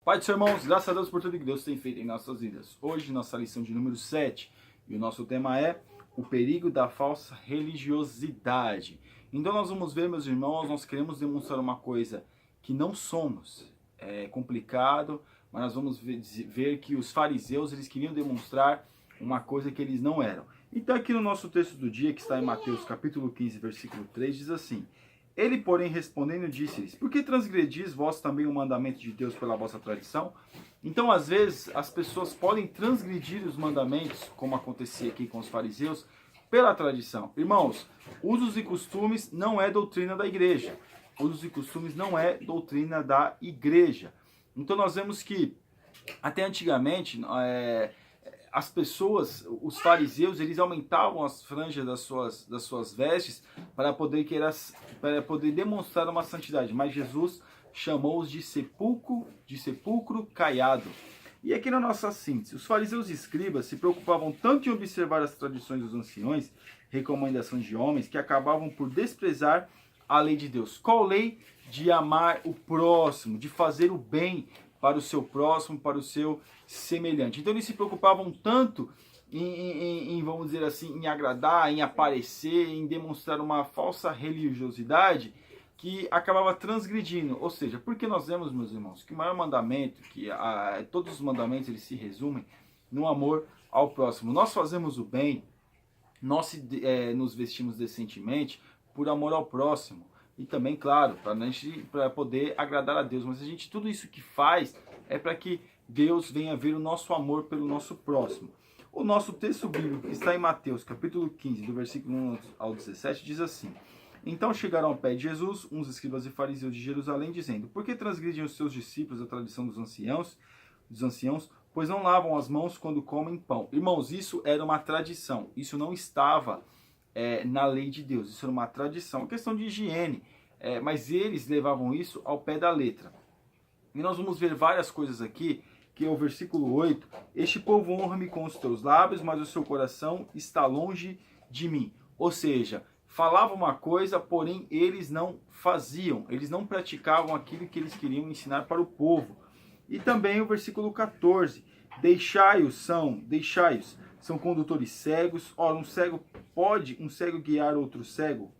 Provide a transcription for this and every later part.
Pai dos irmãos, graças a Deus por tudo que Deus tem feito em nossas vidas. Hoje, nossa lição de número 7, e o nosso tema é o perigo da falsa religiosidade. Então nós vamos ver, meus irmãos, nós queremos demonstrar uma coisa que não somos. É complicado, mas nós vamos ver que os fariseus, eles queriam demonstrar uma coisa que eles não eram. Então aqui no nosso texto do dia, que está em Mateus capítulo 15, versículo 3, diz assim: Ele, porém, respondendo, disse-lhes: Por que transgredis vós também o mandamento de Deus pela vossa tradição? Então, às vezes, as pessoas podem transgredir os mandamentos, como acontecia aqui com os fariseus, pela tradição. Irmãos, usos e costumes não é doutrina da igreja. Usos e costumes não é doutrina da igreja. Então, nós vemos que, até antigamente, as pessoas, os fariseus, eles aumentavam as franjas das suas vestes para poder demonstrar uma santidade. Mas Jesus chamou-os de sepulcro caiado. E aqui na nossa síntese, os fariseus e escribas se preocupavam tanto em observar as tradições dos anciões, recomendações de homens, que acabavam por desprezar a lei de Deus. Qual lei? De amar o próximo, de fazer o bem para o seu próximo, para o seu semelhante. Então eles se preocupavam tanto em, vamos dizer assim, em agradar, em aparecer, em demonstrar uma falsa religiosidade que acabava transgredindo. Ou seja, porque nós vemos, meus irmãos, que o maior mandamento, todos os mandamentos eles se resumem no amor ao próximo. Nós fazemos o bem, nós nos vestimos decentemente por amor ao próximo. E também, claro, para poder agradar a Deus. Mas tudo isso que faz é para que Deus venha ver o nosso amor pelo nosso próximo. O nosso texto bíblico, que está em Mateus, capítulo 15, do versículo 1 ao 17, diz assim: Então chegaram ao pé de Jesus uns escribas e fariseus de Jerusalém, dizendo: Por que transgridem os seus discípulos a tradição dos anciãos, pois não lavam as mãos quando comem pão? Irmãos, isso era uma tradição, isso não estava na lei de Deus, isso era uma tradição, uma questão de higiene, mas eles levavam isso ao pé da letra. E nós vamos ver várias coisas aqui, que é o versículo 8, Este povo honra-me com os teus lábios, mas o seu coração está longe de mim. Ou seja, falavam uma coisa, porém eles não faziam, eles não praticavam aquilo que eles queriam ensinar para o povo. E também o versículo 14, Deixai-os, são condutores cegos. Ora, um cego guiar outro cego?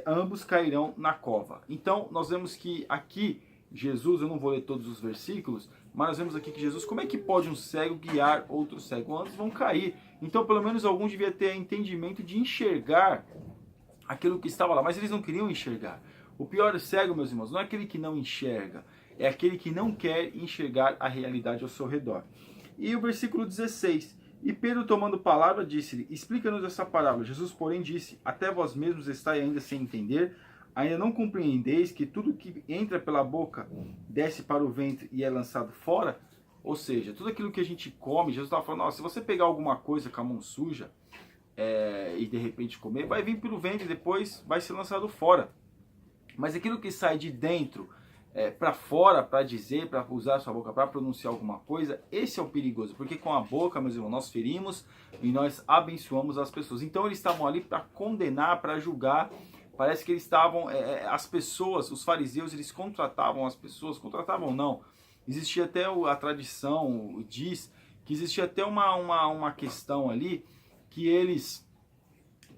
Ambos cairão na cova. Então, nós vemos que aqui, Jesus, eu não vou ler todos os versículos, mas nós vemos aqui que Jesus, como é que pode um cego guiar outro cego? Ambos vão cair. Então, pelo menos algum devia ter entendimento de enxergar aquilo que estava lá, mas eles não queriam enxergar. O pior cego, meus irmãos, não é aquele que não enxerga, é aquele que não quer enxergar a realidade ao seu redor. E o versículo 16, E Pedro, tomando palavra, disse-lhe: Explica-nos essa parábola. Jesus, porém, disse: Até vós mesmos estáis ainda sem entender? Ainda não compreendeis que tudo que entra pela boca desce para o ventre e é lançado fora? Ou seja, tudo aquilo que a gente come, Jesus estava falando, se você pegar alguma coisa com a mão suja e de repente comer, vai vir pelo ventre e depois vai ser lançado fora. Mas aquilo que sai de dentro para fora, para dizer, para usar a sua boca, para pronunciar alguma coisa, esse é o perigoso. Porque com a boca, meus irmãos, nós ferimos e nós abençoamos as pessoas. Então eles estavam ali para condenar, para julgar. Parece que eles estavam, as pessoas, os fariseus, eles contratavam as pessoas, contratavam não. Existia até a tradição, diz que existia até uma questão ali, que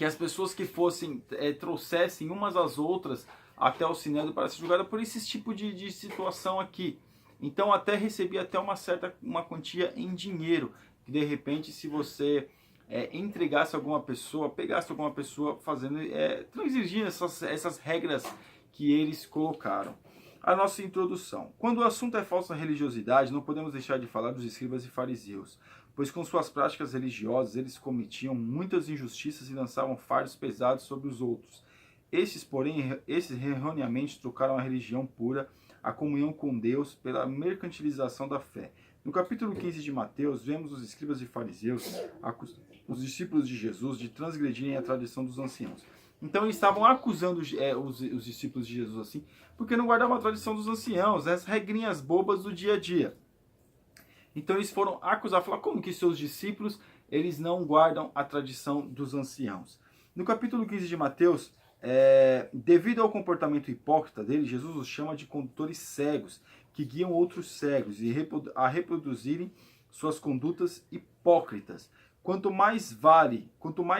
as pessoas que fossem, trouxessem umas às outras até o sinédrio para ser julgada por esse tipo de situação aqui. Então até recebia até uma quantia em dinheiro, que de repente se você entregasse alguma pessoa, pegasse alguma pessoa fazendo, transigindo essas regras que eles colocaram. A nossa introdução. Quando o assunto é falsa religiosidade, não podemos deixar de falar dos escribas e fariseus, pois com suas práticas religiosas eles cometiam muitas injustiças e lançavam fardos pesados sobre os outros. Esses erroneamente trocaram a religião pura, a comunhão com Deus, pela mercantilização da fé. No capítulo 15 de Mateus, vemos os escribas e fariseus, os discípulos de Jesus, de transgredirem a tradição dos anciãos. Então eles estavam acusando os discípulos de Jesus assim, porque não guardavam a tradição dos anciãos, as regrinhas bobas do dia a dia. Então eles foram acusar, falar como que seus discípulos eles não guardam a tradição dos anciãos. No capítulo 15 de Mateus, devido ao comportamento hipócrita dele, Jesus os chama de condutores cegos, que guiam outros cegos e a reproduzirem suas condutas hipócritas. Quanto mais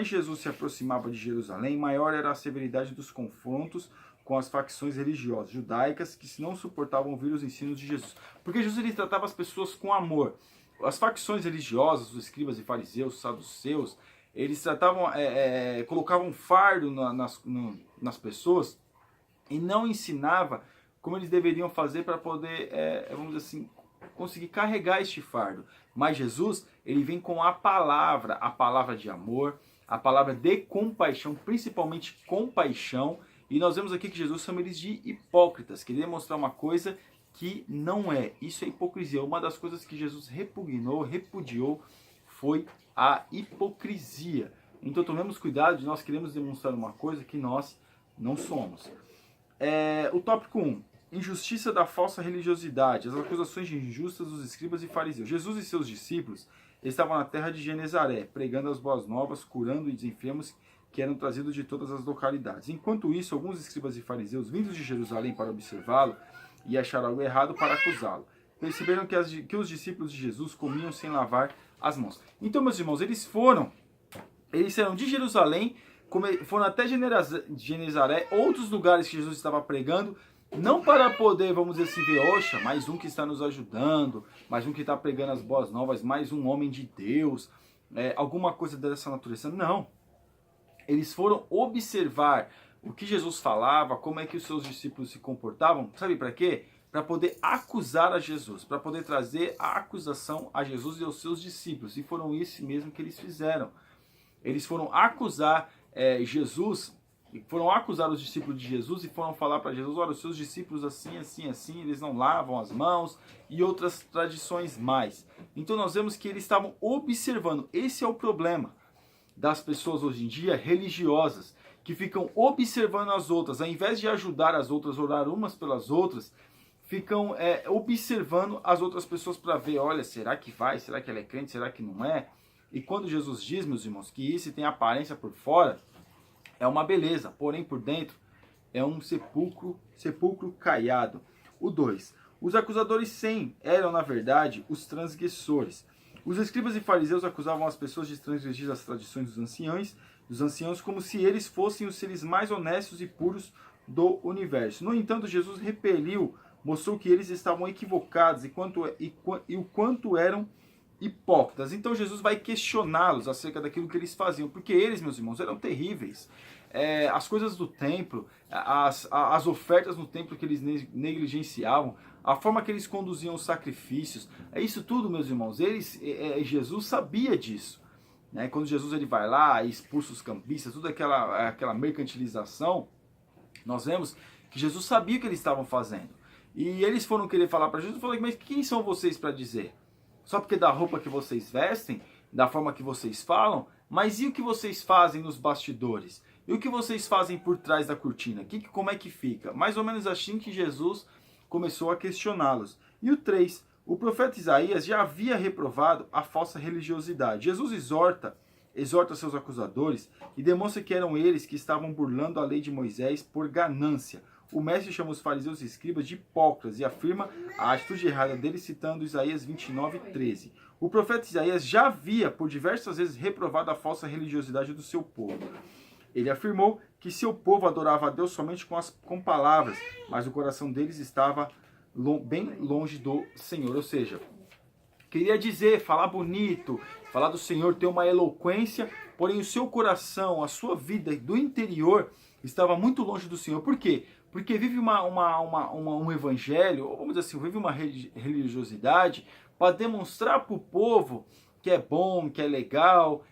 Jesus se aproximava de Jerusalém, maior era a severidade dos confrontos com as facções religiosas judaicas que não suportavam ouvir os ensinos de Jesus. Porque Jesus ele tratava as pessoas com amor. As facções religiosas, os escribas e fariseus, os saduceus, eles tratavam, colocavam fardo nas pessoas e não ensinava como eles deveriam fazer para poder, vamos dizer assim, conseguir carregar este fardo. Mas Jesus, ele vem com a palavra de amor, a palavra de compaixão, principalmente compaixão. E nós vemos aqui que Jesus chama eles de hipócritas, queria demonstrar uma coisa que não é. Isso é hipocrisia. Uma das coisas que Jesus repudiou, foi a hipocrisia. Então tomemos cuidado de nós queremos demonstrar uma coisa que nós não somos. O tópico 1. Injustiça da falsa religiosidade, as acusações injustas dos escribas e fariseus. Jesus e seus discípulos estavam na terra de Genezaré, pregando as boas novas, curando os enfermos que eram trazidos de todas as localidades. Enquanto isso, alguns escribas e fariseus, vindos de Jerusalém para observá-lo e achar algo errado para acusá-lo, perceberam que os discípulos de Jesus comiam sem lavar as mãos. Então, meus irmãos, eles saíram de Jerusalém, foram até Genezaré, outros lugares que Jesus estava pregando, não para poder, vamos dizer assim, ver, oxa, mais um que está nos ajudando, mais um que está pregando as boas novas, mais um homem de Deus, alguma coisa dessa natureza. Não. Eles foram observar o que Jesus falava, como é que os seus discípulos se comportavam. Sabe para quê? Para poder acusar a Jesus, para poder trazer a acusação a Jesus e aos seus discípulos. E foram isso mesmo que eles fizeram. Eles foram acusar Jesus, foram acusar os discípulos de Jesus e foram falar para Jesus, olha, os seus discípulos assim, assim, assim, eles não lavam as mãos e outras tradições mais. Então nós vemos que eles estavam observando. Esse é o problema das pessoas hoje em dia religiosas, que ficam observando as outras, ao invés de ajudar as outras, orar umas pelas outras, ficam observando as outras pessoas para ver, olha, será que vai? Será que ela é crente? Será que não é? E quando Jesus diz, meus irmãos, que isso tem aparência por fora, é uma beleza, porém por dentro é um sepulcro caiado. O 2. Os acusadores eram, na verdade, os transgressores. Os escribas e fariseus acusavam as pessoas de transgredir as tradições dos anciãos como se eles fossem os seres mais honestos e puros do universo. No entanto, Jesus repeliu, mostrou que eles estavam equivocados e o quanto eram hipócritas. Então Jesus vai questioná-los acerca daquilo que eles faziam, porque eles, meus irmãos, eram terríveis. As coisas do templo, as ofertas no templo que eles negligenciavam, a forma que eles conduziam os sacrifícios, isso tudo, meus irmãos, Jesus sabia disso. Né? Quando Jesus ele vai lá e expulsa os cambistas, toda aquela mercantilização, nós vemos que Jesus sabia o que eles estavam fazendo. E eles foram querer falar para Jesus, falaram, mas quem são vocês para dizer? Só porque da roupa que vocês vestem, da forma que vocês falam, mas e o que vocês fazem nos bastidores? E o que vocês fazem por trás da cortina? Como é que fica? Mais ou menos assim que Jesus começou a questioná-los. E o 3, o profeta Isaías já havia reprovado a falsa religiosidade. Jesus exorta seus acusadores e demonstra que eram eles que estavam burlando a lei de Moisés por ganância. O mestre chama os fariseus e escribas de hipócritas e afirma a atitude errada deles citando Isaías 29:13. O profeta Isaías já havia por diversas vezes reprovado a falsa religiosidade do seu povo. Ele afirmou que seu povo adorava a Deus somente com palavras, mas o coração deles estava bem longe do Senhor. Ou seja, queria dizer, falar bonito, falar do Senhor, ter uma eloquência, porém o seu coração, a sua vida do interior estava muito longe do Senhor. Por quê? Porque vive um evangelho, ou vamos dizer assim, vive uma religiosidade para demonstrar para o povo que é bom, que é legal,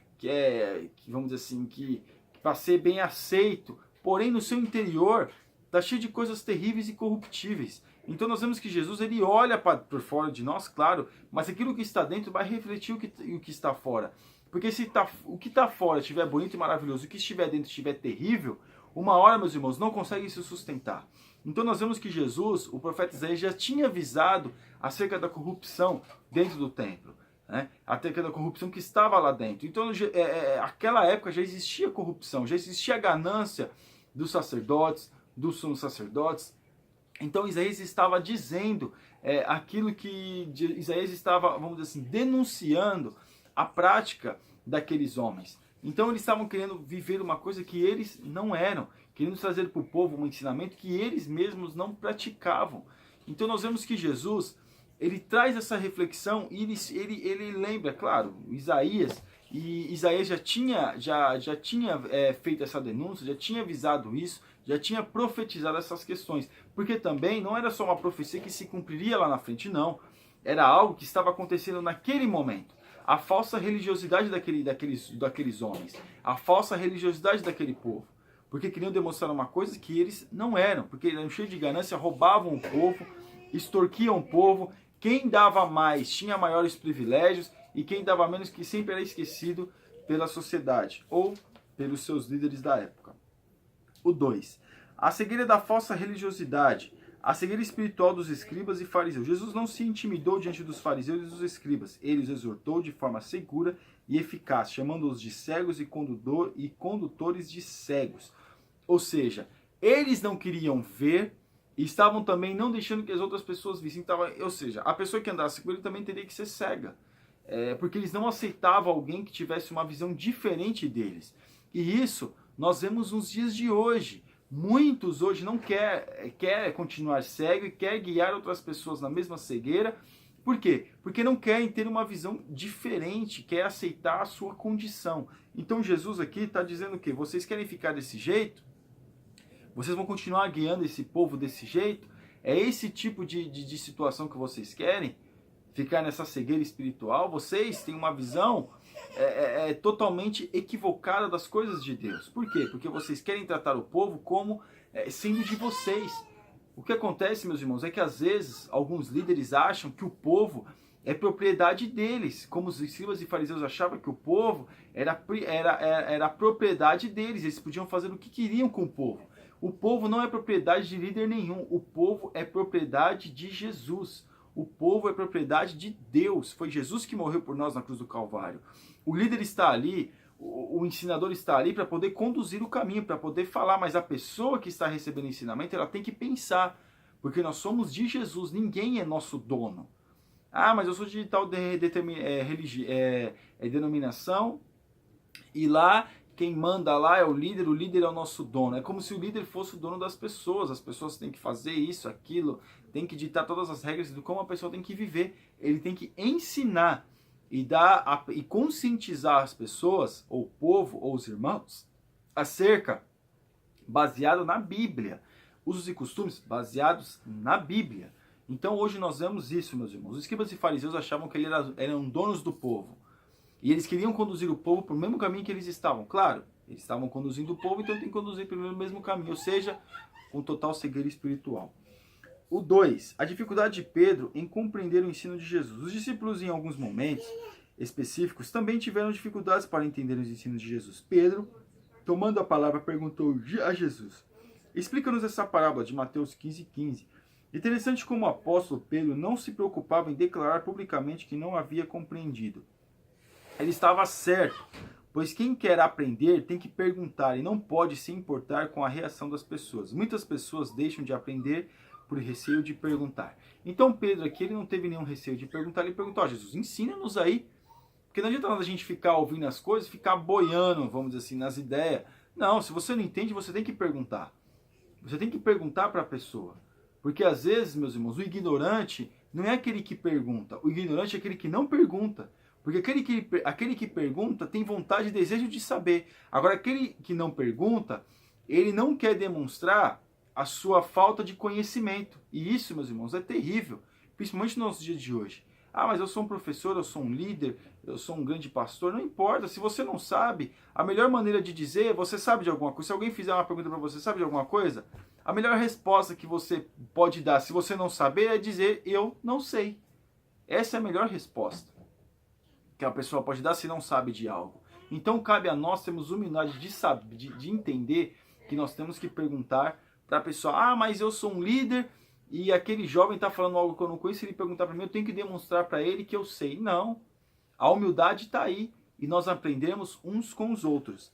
vamos dizer assim, que para ser bem aceito, porém no seu interior está cheio de coisas terríveis e corruptíveis. Então nós vemos que Jesus ele olha por fora de nós, claro, mas aquilo que está dentro vai refletir o que está fora. Porque se o que está fora estiver bonito e maravilhoso, o que estiver dentro estiver terrível, uma hora, meus irmãos, não consegue se sustentar. Então nós vemos que Jesus, o profeta Isaías, já tinha avisado acerca da corrupção dentro do templo. Né? Acerca da corrupção que estava lá dentro. Então, naquela época já existia corrupção, já existia ganância dos sacerdotes, dos sumos sacerdotes, Então Isaías estava dizendo aquilo que Isaías estava, vamos dizer assim, denunciando a prática daqueles homens. Então eles estavam querendo viver uma coisa que eles não eram, querendo trazer para o povo um ensinamento que eles mesmos não praticavam. Então nós vemos que Jesus, ele traz essa reflexão e ele lembra, claro, Isaías, e Isaías já tinha feito essa denúncia, já tinha avisado isso, já tinha profetizado essas questões. Porque também não era só uma profecia que se cumpriria lá na frente, não. Era algo que estava acontecendo naquele momento. A falsa religiosidade daqueles homens, a falsa religiosidade daquele povo. Porque queriam demonstrar uma coisa que eles não eram, porque eram cheios de ganância, roubavam o povo, extorquiam o povo. Quem dava mais tinha maiores privilégios e quem dava menos que sempre era esquecido pela sociedade ou pelos seus líderes da época. O 2. A cegueira da falsa religiosidade, a cegueira espiritual dos escribas e fariseus. Jesus não se intimidou diante dos fariseus e dos escribas. Ele os exortou de forma segura e eficaz, chamando-os de cegos e condutores de cegos. Ou seja, eles não queriam ver e estavam também não deixando que as outras pessoas vissem. Ou seja, a pessoa que andasse com ele também teria que ser cega. Porque eles não aceitavam alguém que tivesse uma visão diferente deles. E isso nós vemos nos dias de hoje. Muitos hoje não quer continuar cego e quer guiar outras pessoas na mesma cegueira. Por quê? Porque não querem ter uma visão diferente, quer aceitar a sua condição. Então Jesus aqui está dizendo o quê? Vocês querem ficar desse jeito? Vocês vão continuar guiando esse povo desse jeito? É esse tipo de situação que vocês querem? Ficar nessa cegueira espiritual? Vocês têm uma visão totalmente equivocada das coisas de Deus. Por quê? Porque vocês querem tratar o povo como sendo de vocês. O que acontece, meus irmãos, é que às vezes alguns líderes acham que o povo é propriedade deles, como os escribas e fariseus achavam que o povo era propriedade deles, eles podiam fazer o que queriam com o povo. O povo não é propriedade de líder nenhum, o povo é propriedade de Jesus. O povo é propriedade de Deus. Foi Jesus que morreu por nós na cruz do Calvário. O líder está ali, o ensinador está ali para poder conduzir o caminho, para poder falar, mas a pessoa que está recebendo ensinamento, ela tem que pensar, porque nós somos de Jesus, ninguém é nosso dono. Ah, mas eu sou de tal denominação, e lá quem manda lá é o líder é o nosso dono. É como se o líder fosse o dono das pessoas. As pessoas têm que fazer isso, aquilo, tem que ditar todas as regras de como a pessoa tem que viver. Ele tem que ensinar e conscientizar as pessoas, ou o povo, ou os irmãos, baseado na Bíblia. Usos e costumes baseados na Bíblia. Então hoje nós vemos isso, meus irmãos. Os escribas e fariseus achavam que eles eram donos do povo. E eles queriam conduzir o povo para o mesmo caminho que eles estavam. Claro, eles estavam conduzindo o povo, então tem que conduzir pelo mesmo caminho. Ou seja, com total cegueira espiritual. O 2. A dificuldade de Pedro em compreender o ensino de Jesus. Os discípulos, em alguns momentos específicos, também tiveram dificuldades para entender os ensinos de Jesus. Pedro, tomando a palavra, perguntou a Jesus: explica-nos essa parábola de Mateus 15:15. Interessante como o apóstolo Pedro não se preocupava em declarar publicamente que não havia compreendido. Ele estava certo, pois quem quer aprender tem que perguntar e não pode se importar com a reação das pessoas. Muitas pessoas deixam de aprender por receio de perguntar. Então Pedro aqui ele não teve nenhum receio de perguntar, ele perguntou: Jesus, ensina-nos aí. Porque não adianta nada a gente ficar ouvindo as coisas, ficar boiando, vamos dizer assim, nas ideias. Não, se você não entende, você tem que perguntar. Você tem que perguntar para a pessoa. Porque às vezes, meus irmãos, o ignorante não é aquele que pergunta. O ignorante é aquele que não pergunta. Porque aquele que pergunta tem vontade e desejo de saber. Agora, aquele que não pergunta, ele não quer demonstrar a sua falta de conhecimento. E isso, meus irmãos, é terrível. Principalmente nos dias de hoje. Ah, mas eu sou um professor, eu sou um líder, eu sou um grande pastor. Não importa, se você não sabe, a melhor maneira de dizer, você sabe de alguma coisa. Se alguém fizer uma pergunta para você, sabe de alguma coisa? A melhor resposta que você pode dar, se você não saber, é dizer, eu não sei. Essa é a melhor resposta que a pessoa pode dar se não sabe de algo. Então cabe a nós termos humildade de entender que nós temos que perguntar para a pessoa: ah, mas eu sou um líder e aquele jovem está falando algo que eu não conheço, se ele perguntar para mim, eu tenho que demonstrar para ele que eu sei. Não, a humildade está aí e nós aprendemos uns com os outros.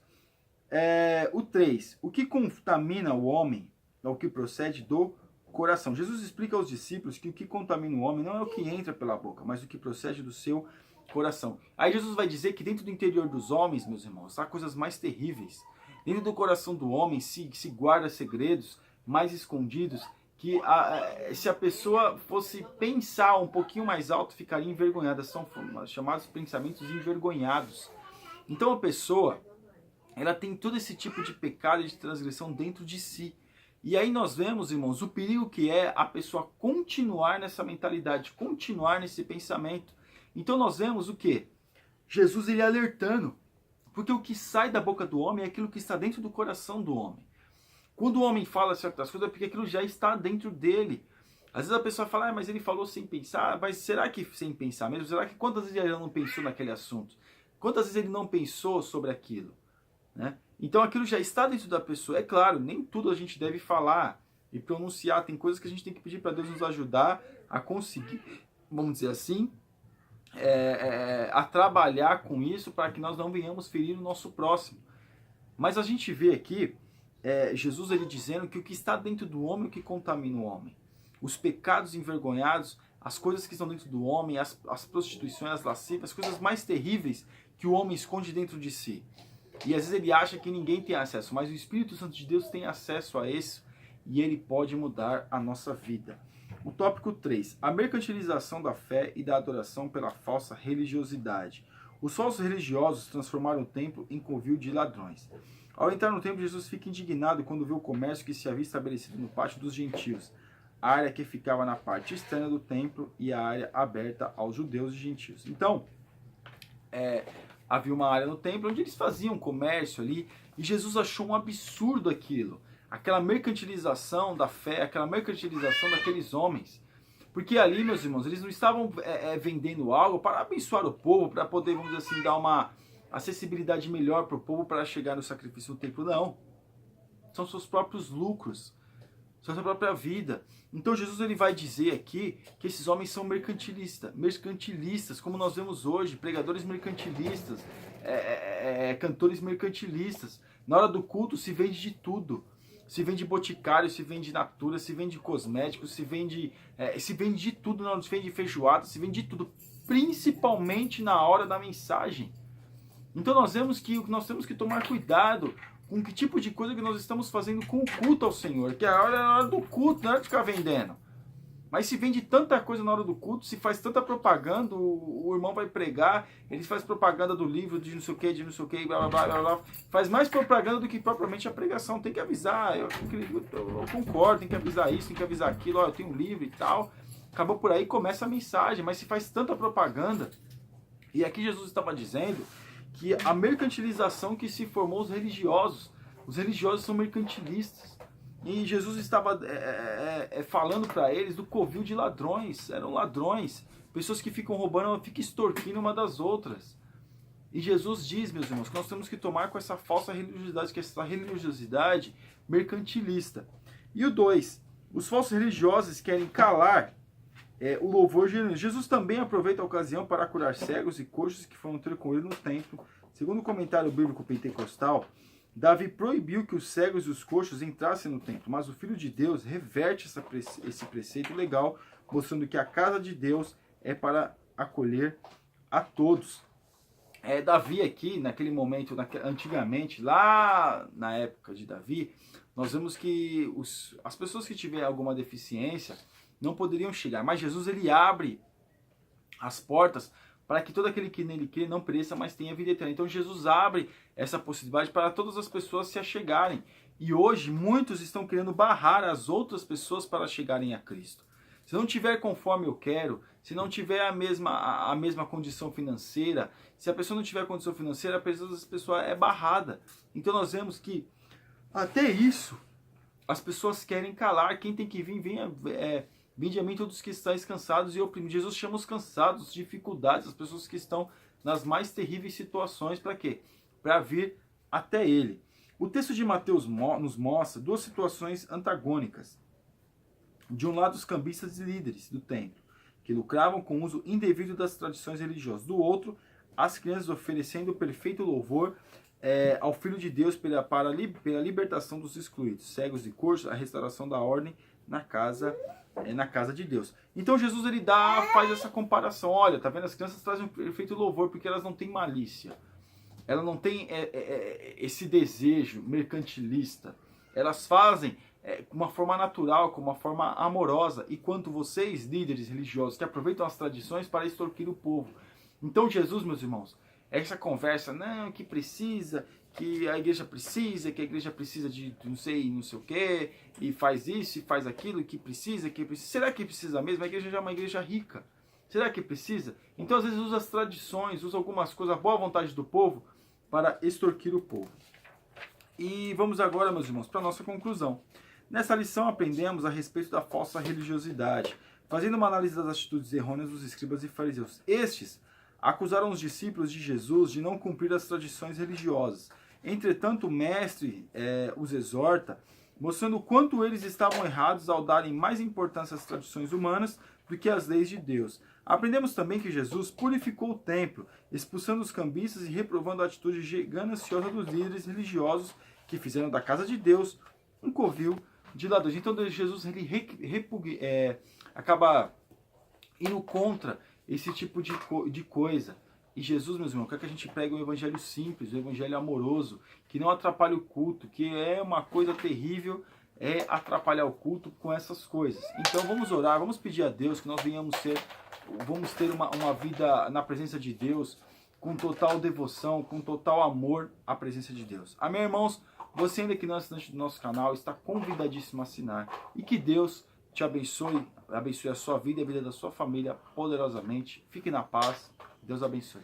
O 3. O que contamina o homem é o que procede do coração. Jesus explica aos discípulos que o que contamina o homem não é o que entra pela boca, mas o que procede do seu coração. Aí Jesus vai dizer que dentro do interior dos homens, meus irmãos, há coisas mais terríveis. Dentro do coração do homem se guarda segredos mais escondidos, que se a pessoa fosse pensar um pouquinho mais alto, ficaria envergonhada. São chamados pensamentos envergonhados. Então a pessoa, ela tem todo esse tipo de pecado e de transgressão dentro de si. E aí nós vemos, irmãos, o perigo que é a pessoa continuar nessa mentalidade, continuar nesse pensamento. Então nós vemos o quê? Jesus ele alertando. Porque o que sai da boca do homem é aquilo que está dentro do coração do homem. Quando o homem fala certas coisas, é porque aquilo já está dentro dele. Às vezes a pessoa fala, mas ele falou sem pensar, mas será que sem pensar mesmo? Será que quantas vezes ele não pensou naquele assunto? Quantas vezes ele não pensou sobre aquilo? Né? Então aquilo já está dentro da pessoa. É claro, nem tudo a gente deve falar e pronunciar. Tem coisas que a gente tem que pedir para Deus nos ajudar a conseguir, vamos dizer assim, a trabalhar com isso para que nós não venhamos ferir o nosso próximo. Mas a gente vê aqui Jesus ele dizendo que o que está dentro do homem é o que contamina o homem. Os pecados envergonhados, as coisas que estão dentro do homem, as prostituições, as lascivas, as coisas mais terríveis que o homem esconde dentro de si. E às vezes ele acha que ninguém tem acesso, mas o Espírito Santo de Deus tem acesso a isso e ele pode mudar a nossa vida. O tópico 3. A mercantilização da fé e da adoração pela falsa religiosidade. Os falsos religiosos transformaram o templo em covil de ladrões. Ao entrar no templo, Jesus fica indignado quando vê o comércio que se havia estabelecido no pátio dos gentios, a área que ficava na parte externa do templo e a área aberta aos judeus e gentios. Então, havia uma área no templo onde eles faziam comércio ali, e Jesus achou um absurdo aquilo. Aquela mercantilização da fé, aquela mercantilização daqueles homens. Porque ali, meus irmãos, eles não estavam vendendo algo para abençoar o povo, para poder, vamos dizer assim, dar uma acessibilidade melhor para o povo para chegar no sacrifício do templo. Não. São seus próprios lucros. São sua própria vida. Então Jesus ele vai dizer aqui que esses homens são mercantilistas, como nós vemos hoje, pregadores mercantilistas, cantores mercantilistas. Na hora do culto se vende de tudo. Se vende boticário, se vende natura, se vende cosméticos, se vende de tudo, não, se vende feijoada, se vende de tudo, principalmente na hora da mensagem. Então nós vemos que nós temos que tomar cuidado com que tipo de coisa que nós estamos fazendo com o culto ao Senhor, que é a hora do culto, não é hora de ficar vendendo. Mas se vende tanta coisa na hora do culto, se faz tanta propaganda, o irmão vai pregar, ele faz propaganda do livro de não sei o que, blá, blá, blá, blá, blá. Faz mais propaganda do que propriamente a pregação. Tem que avisar, eu concordo, tem que avisar isso, tem que avisar aquilo, ó, eu tenho um livro e tal. Acabou por aí, começa a mensagem, mas se faz tanta propaganda. E aqui Jesus estava dizendo que a mercantilização que se formou os religiosos são mercantilistas. E Jesus estava falando para eles do covil de ladrões. Eram ladrões, pessoas que ficam roubando, ficam extorquindo uma das outras. E Jesus diz, meus irmãos, que nós temos que tomar com essa falsa religiosidade, que é essa religiosidade mercantilista. E o 2, os falsos religiosos querem calar o louvor genuíno. Jesus também aproveita a ocasião para curar cegos e coxos que foram ter com ele no templo. Segundo o comentário bíblico pentecostal, Davi proibiu que os cegos e os coxos entrassem no templo, mas o Filho de Deus reverte esse preceito legal, mostrando que a casa de Deus é para acolher a todos. Davi aqui, naquele momento, antigamente, lá na época de Davi, nós vemos que as pessoas que tiverem alguma deficiência não poderiam chegar, mas Jesus ele abre as portas para que todo aquele que nele crê não pereça, mas tenha vida eterna. Então Jesus abre essa possibilidade para todas as pessoas se achegarem. E hoje muitos estão querendo barrar as outras pessoas para chegarem a Cristo. Se não tiver conforme eu quero, se não tiver a mesma condição financeira, se a pessoa não tiver condição financeira, a pessoa é barrada. Então nós vemos que até isso as pessoas querem calar. Quem tem que vir, vinde a mim todos que estáis cansados e oprimidos. Jesus chama os cansados, dificuldades, as pessoas que estão nas mais terríveis situações. Para quê? Para vir até Ele. O texto de Mateus nos mostra duas situações antagônicas. De um lado, os cambistas e líderes do templo, que lucravam com o uso indevido das tradições religiosas. Do outro, as crianças oferecendo perfeito louvor ao Filho de Deus pela libertação dos excluídos, cegos e coxos, a restauração da ordem na casa de Deus. Então Jesus ele faz essa comparação. Olha, tá vendo? As crianças trazem um perfeito louvor porque elas não têm malícia. Elas não têm esse desejo mercantilista. Elas fazem com uma forma natural, com uma forma amorosa. E quanto vocês, líderes religiosos, que aproveitam as tradições para extorquir o povo. Então Jesus, meus irmãos, essa conversa, não, que precisa, que a igreja precisa, que a igreja precisa de não sei o quê, e faz isso, e faz aquilo, que precisa. Será que precisa mesmo? A igreja já é uma igreja rica. Será que precisa? Então, às vezes, usa as tradições, usa algumas coisas, a boa vontade do povo, para extorquir o povo. E vamos agora, meus irmãos, para a nossa conclusão. Nessa lição, aprendemos a respeito da falsa religiosidade, fazendo uma análise das atitudes errôneas dos escribas e fariseus. Estes acusaram os discípulos de Jesus de não cumprir as tradições religiosas. Entretanto, o mestre os exorta, mostrando o quanto eles estavam errados ao darem mais importância às tradições humanas do que às leis de Deus. Aprendemos também que Jesus purificou o templo, expulsando os cambistas e reprovando a atitude gananciosa dos líderes religiosos que fizeram da casa de Deus um covil de ladrões. Então Jesus ele acaba indo contra esse tipo de coisa. E Jesus, meus irmãos, quer que a gente pregue um evangelho simples, um evangelho amoroso, que não atrapalhe o culto, que é uma coisa terrível, atrapalhar o culto com essas coisas. Então vamos orar, vamos pedir a Deus que nós vamos ter uma vida na presença de Deus, com total devoção, com total amor à presença de Deus. Amém, irmãos? Você ainda que não é assinante do nosso canal, está convidadíssimo a assinar. E que Deus te abençoe a sua vida e a vida da sua família poderosamente. Fique na paz. Deus abençoe.